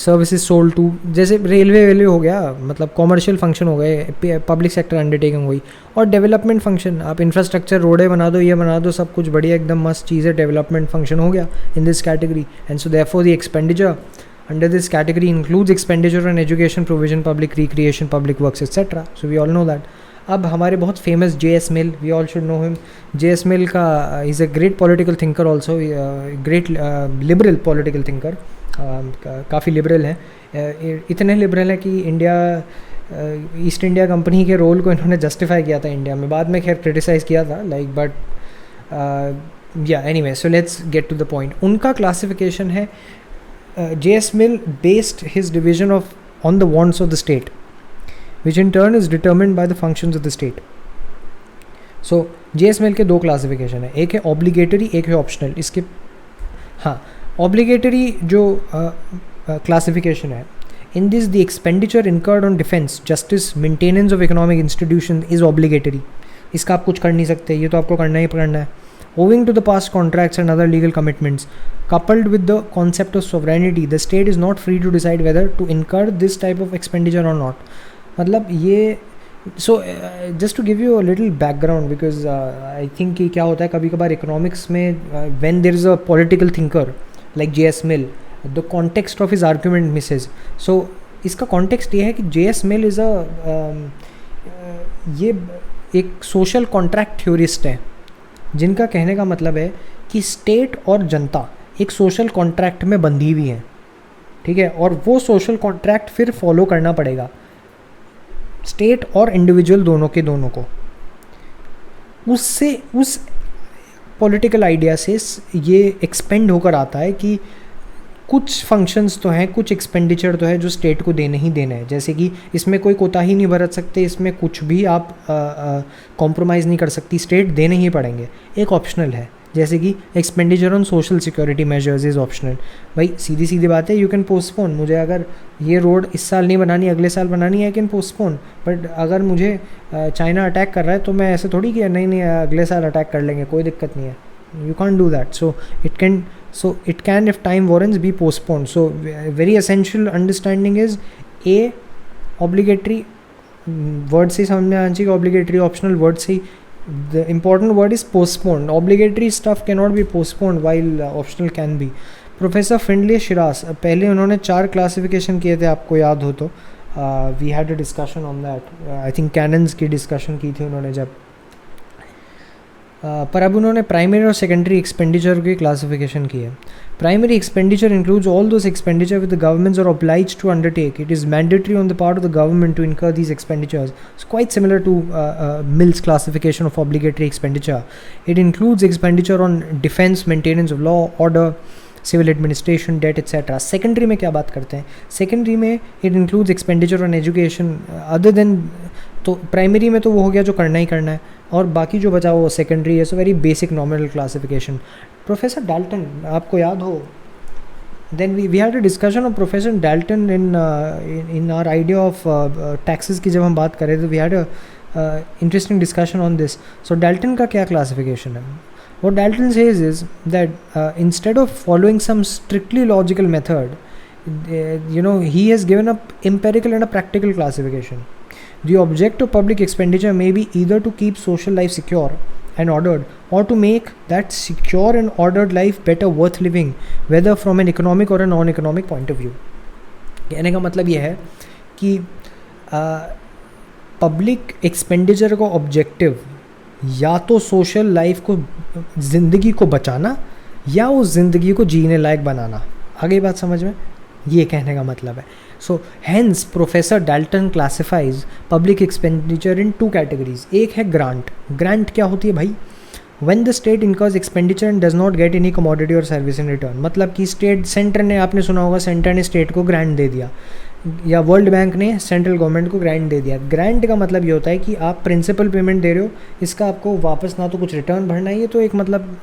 services sold to, जैसे रेलवे हो गया, मतलब कॉमर्शियल फंक्शन हो गए, पब्लिक सेक्टर अंडरटेकिंग हुई. और डेवलपमेंट फंक्शन, आप इंफ्रास्ट्रक्चर, रोडें बना दो, ये बना दो, सब कुछ बढ़िया एकदम मस्त चीज़ है, डेवलपमेंट फंक्शन हो गया in this category. And so therefore the expenditure under this category includes expenditure on education, provision, public recreation, public works, etc. So we all know that. अब हमारे बहुत famous JS Mill, we all should know him. JS Mill का is a great political thinker also, great liberal political thinker, काफ़ी लिबरल है. इतने लिबरल है कि इंडिया ईस्ट इंडिया कंपनी के रोल को इन्होंने जस्टिफाई किया था इंडिया में, बाद में खैर क्रिटिसाइज़ किया था लाइक, बट या anyway, so let's get to the point. उनका क्लासिफिकेशन है, JS Mill based his division on the wants of the state, which in turn is determined by the functions of the state. So JS Mill के दो क्लासिफिकेशन है, एक है ऑब्लिगेटरी, एक है ऑप्शनल. इसके हाँ, ऑब्लिगेटरी जो क्लासिफिकेशन है, in this the expenditure incurred on defense, justice, maintenance of economic institutions is obligatory. इसका आप कुछ कर नहीं सकते, ये तो आपको करना ही करना है. Owing to the past contracts and other legal commitments, coupled with the concept of sovereignty, the state is not free to decide whether to incur this type of expenditure or not. मतलब ये, so just to give you a little background, because I think कि क्या होता है कभी कभार इकोनॉमिक्स में, when there is a political thinker like JS Mill, the context of his argument misses. So इसका context ये है कि JS Mill is a ये एक social contract theorist है, जिनका कहने का मतलब है कि स्टेट और जनता एक सोशल कॉन्ट्रैक्ट में बंधी हुई है, ठीक है, और वो सोशल कॉन्ट्रैक्ट फिर फॉलो करना पड़ेगा स्टेट और इंडिविजुअल दोनों को. उससे, उस पॉलिटिकल आइडिया से ये एक्सपेंड होकर आता है कि कुछ फंक्शंस तो हैं, कुछ एक्सपेंडिचर तो है जो स्टेट को देने ही देना है, जैसे कि इसमें कोई कोताही नहीं बरत सकते, इसमें कुछ भी आप कॉम्प्रोमाइज़ नहीं कर सकती, स्टेट देने ही पड़ेंगे. एक ऑप्शनल है, जैसे कि expenditure on social security measures is optional. भाई सीधी सीधी बात है, यू कैन पोस्टपोन. मुझे अगर ये रोड इस साल नहीं बनानी, अगले साल बनानी है, आई कैन पोस्टपोन. बट अगर मुझे चाइना अटैक कर रहा है तो मैं ऐसे थोड़ी कि नहीं अगले साल अटैक कर लेंगे, कोई दिक्कत नहीं है. You can't do that. So it can if time warrants be postponed. So very essential understanding is a obligatory word से समझ में आना चाहिए, obligatory optional word से the important word is postponed. Obligatory stuff cannot be postponed while optional can be. Professor Findlay Shiras, पहले उन्होंने 4 क्लासिफिकेशन किए थे, आपको याद हो तो we had a discussion on that. I think canons की डिस्कशन की थी उन्होंने जब, पर अब उन्होंने प्राइमरी और सेकेंडरी एक्सपेंडिचर की क्लासिफिकेशन की है. Primary expenditure includes all those expenditure with the governments are obliged to undertake. It is mandatory on the part of the government to incur these expenditures. It's quite similar to Mill's classification of obligatory expenditure. It includes expenditure on defence, maintenance of law, order, civil administration, debt etcetera. Secondary में क्या बात करते हैं? सेकेंडरी में it includes expenditure on education other than, तो प्राइमरी में तो वो हो गया जो करना ही करना है, और बाकी जो बचा वो सेकेंडरी है. So very basic nominal classification. Professor Dalton, आपको याद हो, then we had a discussion of professor Dalton in our idea of taxes की जब हम बात करें तो we had a interesting discussion on this. So Dalton का क्या क्लासिफिकेशन है? What Dalton says is that instead of following some strictly logical method, he has given up empirical and a practical classification. The object of public expenditure may be either to keep social life secure and ordered, or to make that secure and ordered life better worth living, whether from an economic or a non-economic point of view. कहने का मतलब यह है कि पब्लिक एक्सपेंडिचर का ऑब्जेक्टिव या तो सोशल लाइफ को, ज़िंदगी को बचाना, या उस ज़िंदगी को जीने लायक बनाना. आगे बात समझ में? ये कहने का मतलब है. So hence professor Dalton classifies public expenditure in 2 categories. एक है ग्रांट. ग्रांट क्या होती है भाई? When the state incurs expenditure and does not get any commodity और सर्विस इन रिटर्न. मतलब कि स्टेट, सेंटर ने, आपने सुना होगा, सेंटर ने स्टेट को ग्रांट दे दिया. या वर्ल्ड बैंक ने सेंट्रल गवर्नमेंट को ग्रांट दे दिया। ग्रांट का मतलब ये होता है कि आप प्रिंसिपल पेमेंट दे रहे हो, इसका आपको वापस ना तो कुछ रिटर्न भरना है, ये तो एक मतलब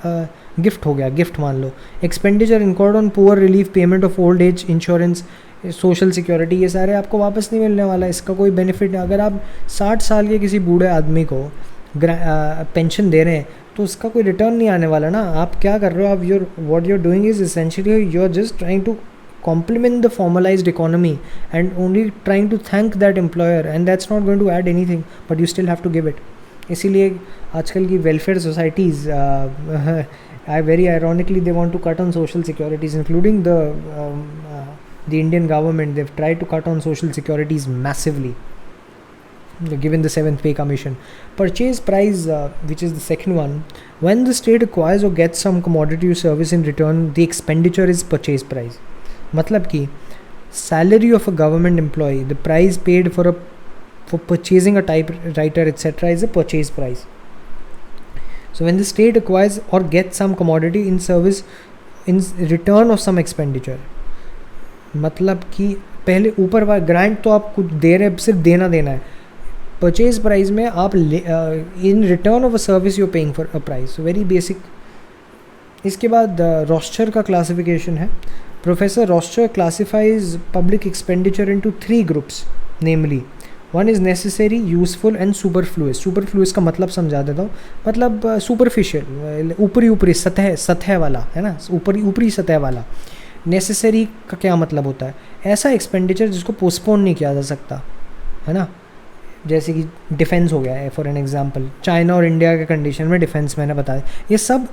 गिफ्ट हो गया, गिफ्ट मान लो। Expenditure incurred on poor relief, payment of old age insurance, social security, ये सारे आपको वापस नहीं मिलने वाला, इसका कोई बेनिफिट नहीं। अगर आप 60 साल के किसी बूढ़े आदमी को पेंशन दे रहे हैं तो उसका कोई रिटर्न नहीं आने वाला ना। आप क्या कर रहे हो, आप what you are doing is essentially you are just trying to complement the formalized economy and only trying to thank that employer, and that's not going to add anything, but you still have to give it. इसीलिए आजकल की welfare societies very ironically they want to cut on social securities, including the Indian government. They've tried to cut on social securities massively, given the 7th pay commission. Purchase price, which is the second one, when the state acquires or gets some commodity or service in return, the expenditure is purchase price. मतलब कि salary of a government employee, the price paid for purchasing a typewriter etc. is a purchase price. So when the state acquires or gets some commodity in service in return of some expenditure, मतलब कि पहले ऊपर वाला ग्रांट तो आप कुछ दे रहे हैं, सिर्फ देना है। परचेज प्राइस में आप in return of a service you paying for a price, very basic. इसके बाद रॉस्चर का क्लासिफिकेशन है। Professor Roscher classifies public expenditure into 3 groups, namely, one is necessary, useful and superfluous. Superfluous का मतलब समझा देता हूँ, मतलब superficial, ऊपरी सतह वाला है ना, ऊपरी सतह वाला। necessary का क्या मतलब होता है, ऐसा expenditure जिसको postpone नहीं किया जा सकता, है ना, जैसे कि डिफेंस हो गया है फॉर एन एग्जांपल। चाइना और इंडिया के कंडीशन में डिफेंस मैंने बताया, ये सब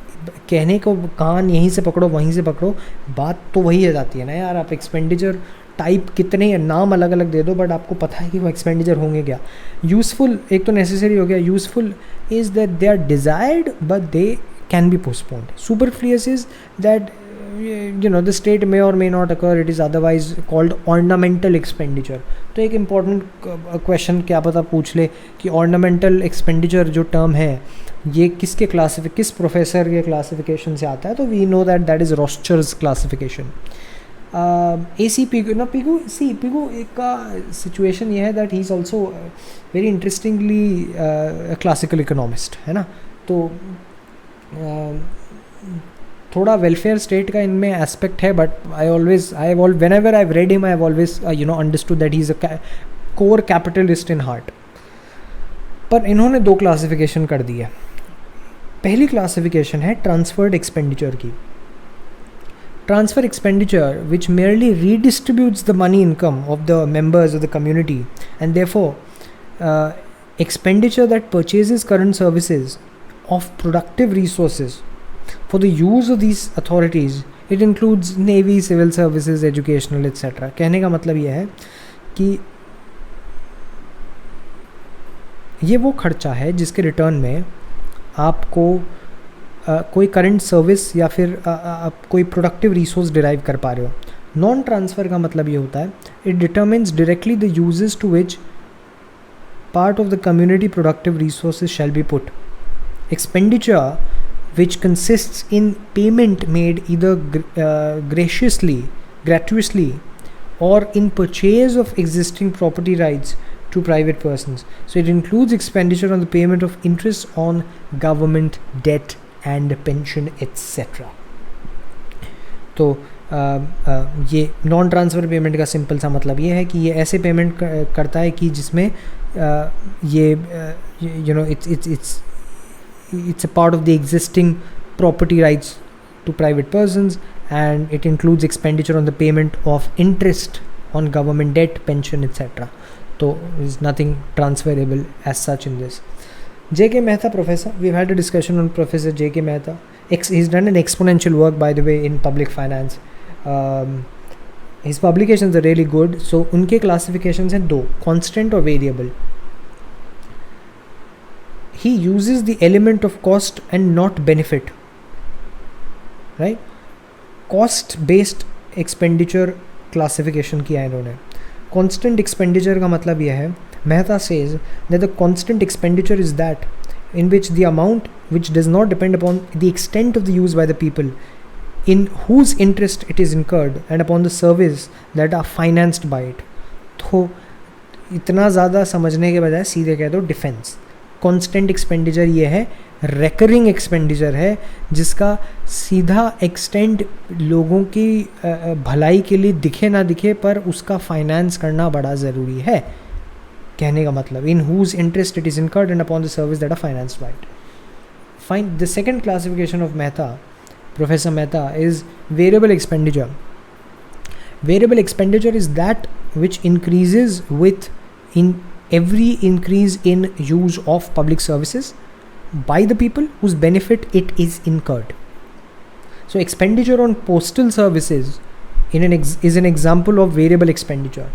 कहने को कान यहीं से पकड़ो वहीं से पकड़ो, बात तो वही आ जाती है ना यार। आप एक्सपेंडिचर टाइप कितने नाम अलग अलग दे दो, बट आपको पता है कि वो एक्सपेंडिचर होंगे क्या। यूज़फुल, एक तो नेसेसरी हो गया, useful is that they are desired but they can be postponed. Superfluous is that the state may or may not occur, it is otherwise called ornamental expenditure. तो एक important question क्या पता पूछ ले कि ornamental expenditure जो term है ये किस प्रोफेसर के क्लासिफिकेशन से आता है, तो we know that is Roscher's classification. AC Pigou एक का situation ये है that he is also very interestingly a classical economist, है ना। तो थोड़ा वेलफेयर स्टेट का इनमें एस्पेक्ट है, but whenever I've read him, I've always understood that he's a core capitalist in heart. पर इन्होंने 2 क्लासिफिकेशन कर दी है। पहली क्लासिफिकेशन है ट्रांसफर्ड एक्सपेंडिचर की। Transfer expenditure which merely redistributes the money income of the members of the community, and therefore expenditure that purchases current services of productive resources for the use of these authorities. It includes navy, civil services, educational etc. कहने का मतलब यह है कि ये वो खर्चा है जिसके रिटर्न में आपको कोई करंट सर्विस या फिर आप कोई प्रोडक्टिव रिसोर्स डिराइव कर पा रहे हो। नॉन ट्रांसफ़र का मतलब ये होता है it determines directly the uses to which part of the community productive resources shall be put. Expenditure which consists in payment made either gratuitously or in purchase of existing property rights to private persons. So it includes expenditure on the payment of interest on government debt and pension etc. तो ये नॉन ट्रांसफ़र पेमेंट का सिंपल सा मतलब ये है कि ये ऐसे पेमेंट करता है कि जिसमें ये it's a part of the existing property rights to private persons, and it includes expenditure on the payment of interest on government debt, pension etc. So there is nothing transferable as such in this. J.K. Mehta professor, we've had a discussion on Professor J.K. Mehta. He's done an exponential work, by the way, in public finance. His publications are really good. So उनके classifications हैं 2, constant और variable. He uses the element of cost and not benefit, right? Cost based expenditure classification किया है इन्होंने। Constant expenditure का मतलब यह है, Mehta says that the constant expenditure is that in which the amount which does not depend upon the extent of the use by the people in whose interest it is incurred and upon the service that are financed by it. तो इतना ज़्यादा समझने के बजाय सीधे कह दो डिफेंस। कांस्टेंट एक्सपेंडिचर ये है, रेकरिंग एक्सपेंडिचर है, जिसका सीधा एक्सटेंट लोगों की भलाई के लिए दिखे ना दिखे पर उसका फाइनेंस करना बड़ा ज़रूरी है। कहने का मतलब in whose interest it is incurred and upon the service that are financed by it. Fine the second classification of Mehta, professor Mehta, is variable expenditure. Variable expenditure is that which increases with in every increase in use of public services by the people whose benefit it is incurred. So expenditure on postal services is an example of variable expenditure,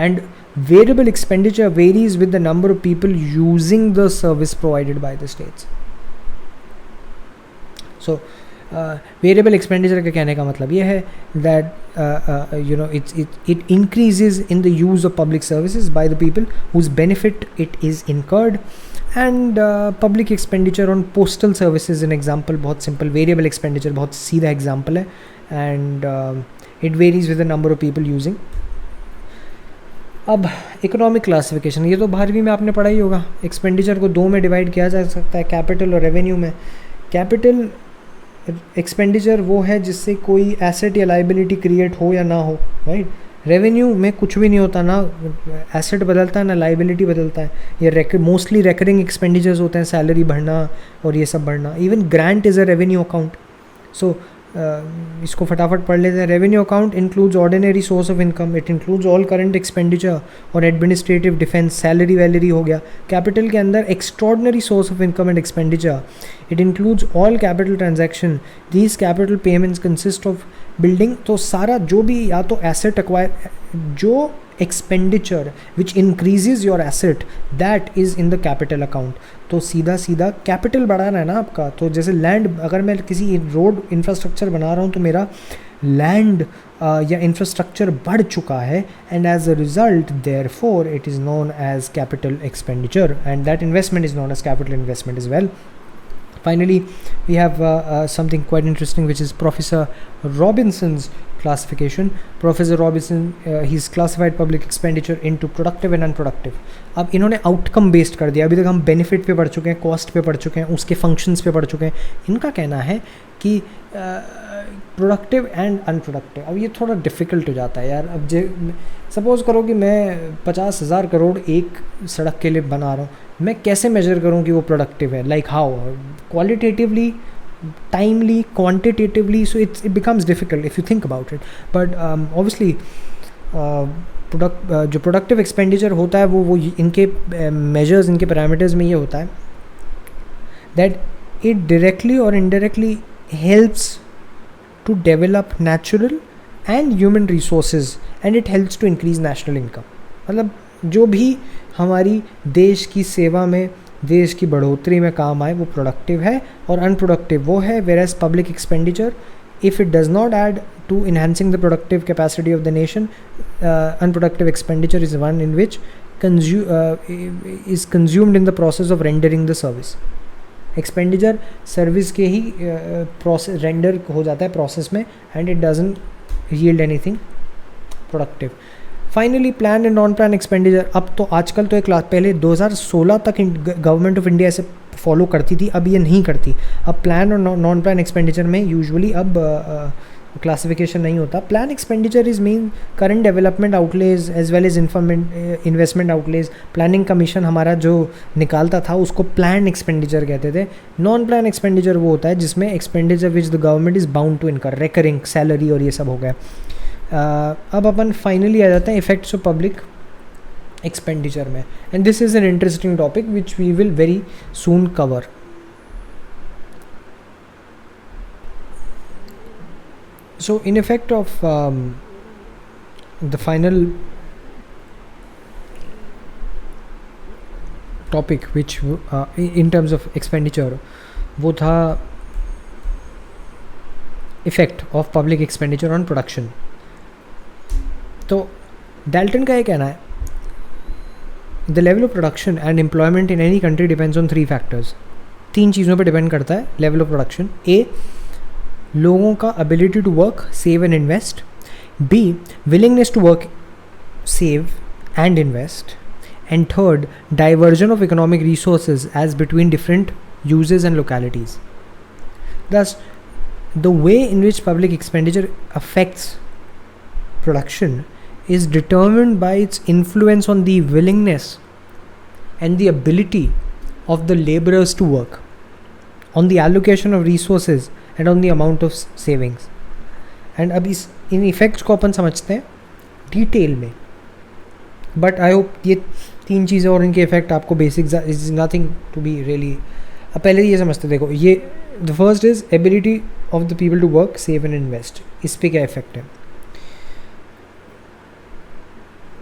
and variable expenditure varies with the number of people using the service provided by the states. So variable expenditure का कहने का मतलब ये है that you know it increases in the use of public services by the people whose benefit it is incurred. And public expenditure on postal services an example, बहुत सिंपल. वेरिएबल एक्सपेंडिचर बहुत सीधा एग्जांपल है, and it varies with the number of people using. अब इकोनॉमिक क्लासिफिकेशन, ये तो 12वीं में आपने पढ़ा ही होगा. एक्सपेंडिचर को दो में डिवाइड किया जा सकता है, कैपिटल और रेवेन्यू में. कैपिटल एक्सपेंडिचर वो है जिससे कोई एसेट या लाइबिलिटी क्रिएट हो या ना हो, राइट. रेवेन्यू में कुछ भी नहीं होता, ना एसेट बदलता है ना लाइबिलिटी बदलता है. ये मोस्टली रेकरिंग एक्सपेंडिचर्स होते हैं, सैलरी बढ़ना और ये सब बढ़ना. Even grant is a revenue account. So इसको फटाफट पढ़ लेते हैं. Revenue account includes ordinary source of income, it includes all current expenditure और एडमिनिस्ट्रेटिव डिफेंस, सैलरी वैलरी हो गया. कैपिटल के अंदर extraordinary source of income and expenditure, it includes all capital transaction. These capital payments consist of building. तो सारा जो भी या तो एसेट एक्वायर, जो expenditure which increases your asset, that is in the capital account. तो सीधा सीधा कैपिटल बढ़ाना है ना आपका. तो जैसे लैंड, अगर मैं किसी रोड इंफ्रास्ट्रक्चर बना रहा हूँ तो मेरा लैंड या इंफ्रास्ट्रक्चर बढ़ चुका है, and as a result therefore it is known as capital expenditure, and that investment is known as capital investment is well. Finally, we have something quite interesting, which is Professor Robinson's classification. Professor Robinson, he's classified public expenditure into productive and unproductive. अब इन्होंने आउटकम बेस्ड कर दिया. अभी तक हम बेनिफिट पे पढ़ चुके हैं, कॉस्ट पे पढ़ चुके हैं, उसके फंक्शंस पे पढ़ चुके हैं. इनका कहना है कि प्रोडक्टिव एंड अनप्रोडक्टिव. अब ये थोड़ा डिफ़िकल्ट हो जाता है यार. अब सपोज़ करो कि मैं 50,000 करोड़ एक सड़क के लिए बना रहा हूँ, मैं कैसे मेजर करूँ कि वो प्रोडक्टिव है? Like how? Qualitatively, timely, quantitatively. So it becomes difficult if you think about it. But obviously जो प्रोडक्टिव एक्सपेंडिचर होता है वो इनके मेजर्स, इनके पैरामीटर्स में ये होता है दैट इट डायरेक्टली और indirectly helps to develop natural and human resources and it helps to increase national income. मतलब जो भी हमारी देश की सेवा में, देश की बढ़ोतरी में काम आए वो प्रोडक्टिव है, और अनप्रोडक्टिव वो है. whereas public expenditure, if it does not add to enhancing the productive capacity of the nation, unproductive expenditure is one in which is consumed in the process of rendering the service. Expenditure service के ही प्रोसेस रेंडर हो जाता है प्रोसेस में, and it doesn't yield anything productive. Finally plan and non plan expenditure. अब तो आजकल तो एक पहले 2016 तक गवर्नमेंट ऑफ इंडिया ऐसे फॉलो करती थी, अब ये नहीं करती. अब प्लान और नॉन प्लान एक्सपेंडिचर में यूजुअली अब क्लासिफिकेशन नहीं होता. Plan expenditure is mean current development outlays as well as investment outlays. Planning commission हमारा जो निकालता था उसको प्लान एक्सपेंडिचर कहते थे. नॉन प्लान एक्सपेंडिचर वो होता है जिसमें expenditure which the government is bound to incur, recurring, salary और ये सब हो गया. अब अपन फाइनली आ जाते हैं इफेक्ट्स ऑफ पब्लिक एक्सपेंडिचर में, and this is an interesting topic which we will very soon cover. So in effect of the final topic which in terms of expenditure वो था effect of public expenditure on production. तो Dalton का ये कहना है the level of production and employment in any country depends on 3 factors. 3 चीज़ों पे डिपेंड करता है level of production. A, लोगों का ability to work, save and invest. B, willingness to work save and invest. And third, diversion of economic resources as between different uses and localities. Thus, the way in which public expenditure affects production is determined by its influence on the willingness and the ability of the laborers to work, on the allocation of resources and on the amount of savings. And अब इन इफेक्ट्स को अपन समझते हैं डिटेल में, बट आई होप ये 3 चीज़ें और इनके इफेक्ट आपको basic is nothing to be really. अब पहले ये समझते, देखो ये the first is ability of the people to work, save and invest. इस पर क्या इफेक्ट है?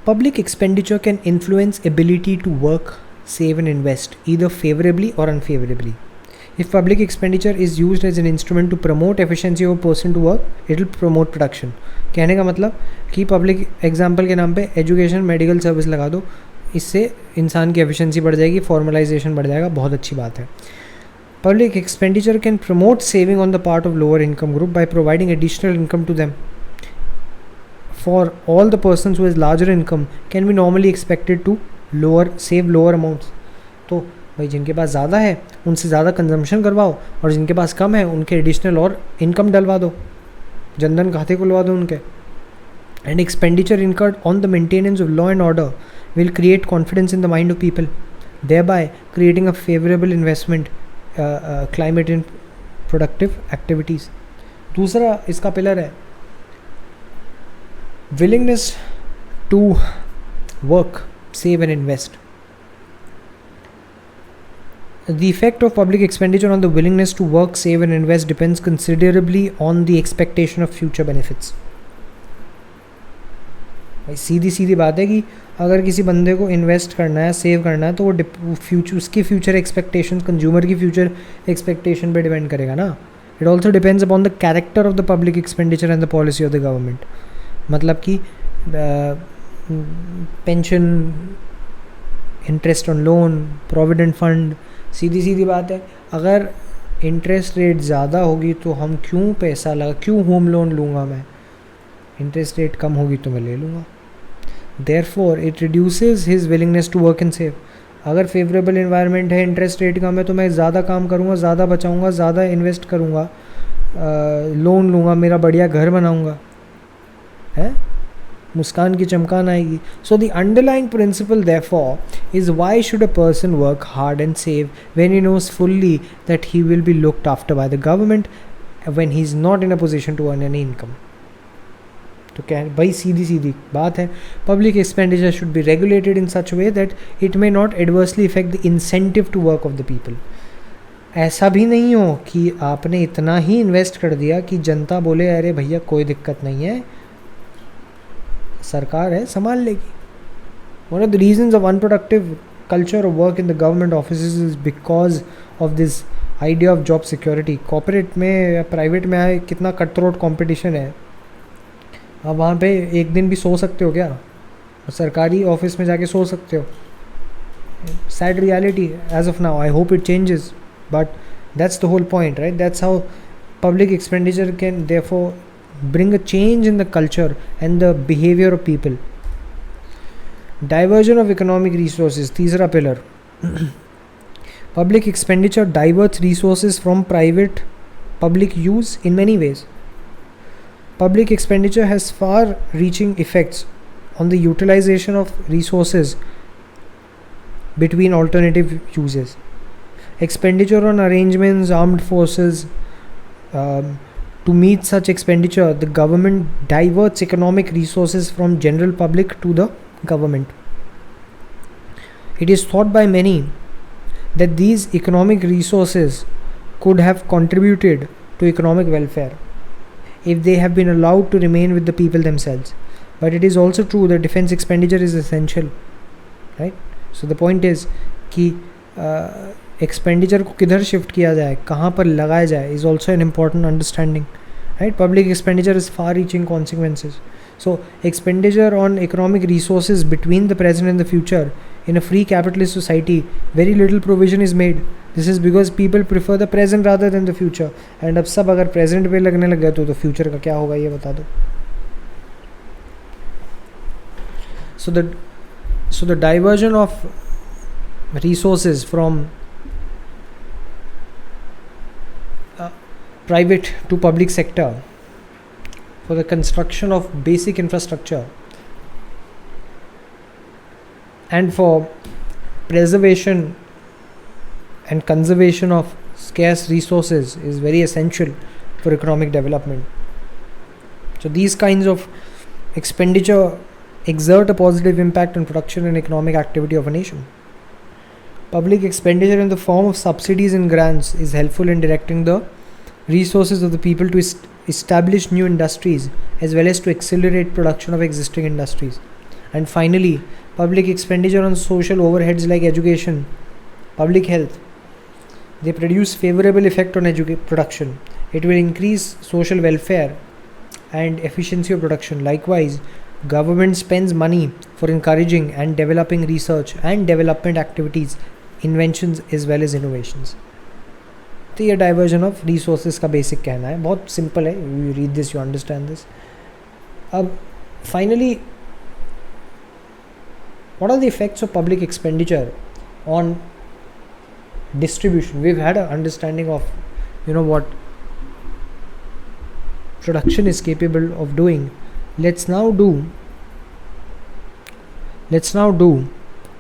Public expenditure can influence ability to work, save and invest either favorably or unfavorably. If public expenditure is used as an instrument to promote efficiency of a person to work, it will promote production. कहने का मतलब कि पब्लिक एग्जाम्पल के नाम पे एजुकेशन, मेडिकल सर्विस लगा दो, इससे इंसान की एफिशिएंसी बढ़ जाएगी, फॉर्मलाइजेशन बढ़ जाएगा, बहुत अच्छी बात है. Public expenditure can promote saving on the part of lower income group by providing additional income to them. For all the persons who has larger income can be normally expected to save lower amounts. तो भाई जिनके पास ज़्यादा है उनसे ज़्यादा कंजम्पशन करवाओ, और जिनके पास कम है उनके एडिशनल और इनकम डलवा दो, जनधन खाते खुलवा दो उनके. And expenditure incurred on the maintenance of law and order will create confidence in the mind of people, thereby creating a favorable investment climate in productive activities. दूसरा इसका पिलर है willingness to work, save and invest. The effect of public expenditure on the willingness to work, save and invest depends considerably on the expectation of future benefits. भाई सीधी बात है कि अगर किसी बंदे को इन्वेस्ट करना है, सेव करना है, तो वो फ्यूचर, उसकी फ्यूचर एक्सपेक्टेशन, कंज्यूमर की फ्यूचर एक्सपेक्टेशन पे डिपेंड करेगा ना. It also depends upon the character of the public expenditure and the policy of the government. मतलब कि pension, interest on loan, provident fund, सीधी बात है, अगर इंटरेस्ट रेट ज़्यादा होगी तो हम क्यों पैसा लगा, क्यों होम लोन लूँगा मैं? इंटरेस्ट रेट कम होगी तो मैं ले लूँगा. Therefore it reduces his willingness to work and save. अगर फेवरेबल इन्वायरमेंट है, इंटरेस्ट रेट कम है, तो मैं ज़्यादा काम करूँगा, ज़्यादा बचाऊँगा, ज़्यादा इन्वेस्ट करूँगा, लोन लूँगा, मेरा बढ़िया घर बनाऊँगा, है मुस्कान की चमकान आएगी. So the underlying principle therefore is why should a person work hard and save when he knows fully that he will be looked after by the government when he is not in a position to earn any income. तो क्या भाई सीधी बात है, public expenditure should be regulated in such way that it may not adversely effect the incentive to work of the people. ऐसा भी नहीं हो कि आपने इतना ही इन्वेस्ट कर दिया कि जनता बोले अरे भैया कोई दिक्कत नहीं है, सरकार है संभाल लेगी. One of the reasons of unproductive culture of work in the government offices is because of this idea of job security. Corporate में या प्राइवेट में आए कितना कटथ्रोट कंपटीशन है, आप वहाँ पे एक दिन भी सो सकते हो क्या? सरकारी ऑफिस में जाके सो सकते हो. Sad reality as of now. I hope it changes, but that's the whole point, right? That's how public expenditure can therefore bring a change in the culture and the behavior of people. Diversion of economic resources, तीसरा pillar. Public expenditure diverts resources from private public use in many ways. Public expenditure has far-reaching effects on the utilization of resources between alternative uses. Expenditure on arrangements, armed forces. To meet such expenditure, the government diverts economic resources from general public to the government. It is thought by many that these economic resources could have contributed to economic welfare if they have been allowed to remain with the people themselves. But it is also true that defense expenditure is essential, right? So the point is कि एक्सपेंडिचर को किधर शिफ्ट किया जाए, कहाँ पर लगाया जाए, is also an important understanding, right? Public expenditure is far reaching consequences. So expenditure on economic resources between the present and the future in a free capitalist society, very little provision is made. This is because people prefer the present rather than the future. And अब सब अगर present पे लगने लग गए तो future का क्या होगा ये बता दो. So the diversion of resources from private to public sector for the construction of basic infrastructure and for preservation and conservation of scarce resources is very essential for economic development. So these kinds of expenditure exert a positive impact on production and economic activity of a nation. Public expenditure in the form of subsidies and grants is helpful in directing the resources of the people to establish new industries as well as to accelerate production of existing industries. And finally, public expenditure on social overheads like education, public health, they produce favorable effect on production. It will increase social welfare and efficiency of production. Likewise, government spends money for encouraging and developing research and development activities, inventions as well as innovations. तो ये डाइवर्जन ऑफ रिसोर्सेज का बेसिक कहना है, बहुत सिंपल है, you read this, you understand this. अब finally, what are the effects of public expenditure on distribution? We've had an understanding of what production is capable of doing. Let's now do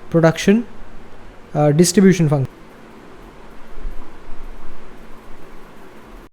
production distribution function.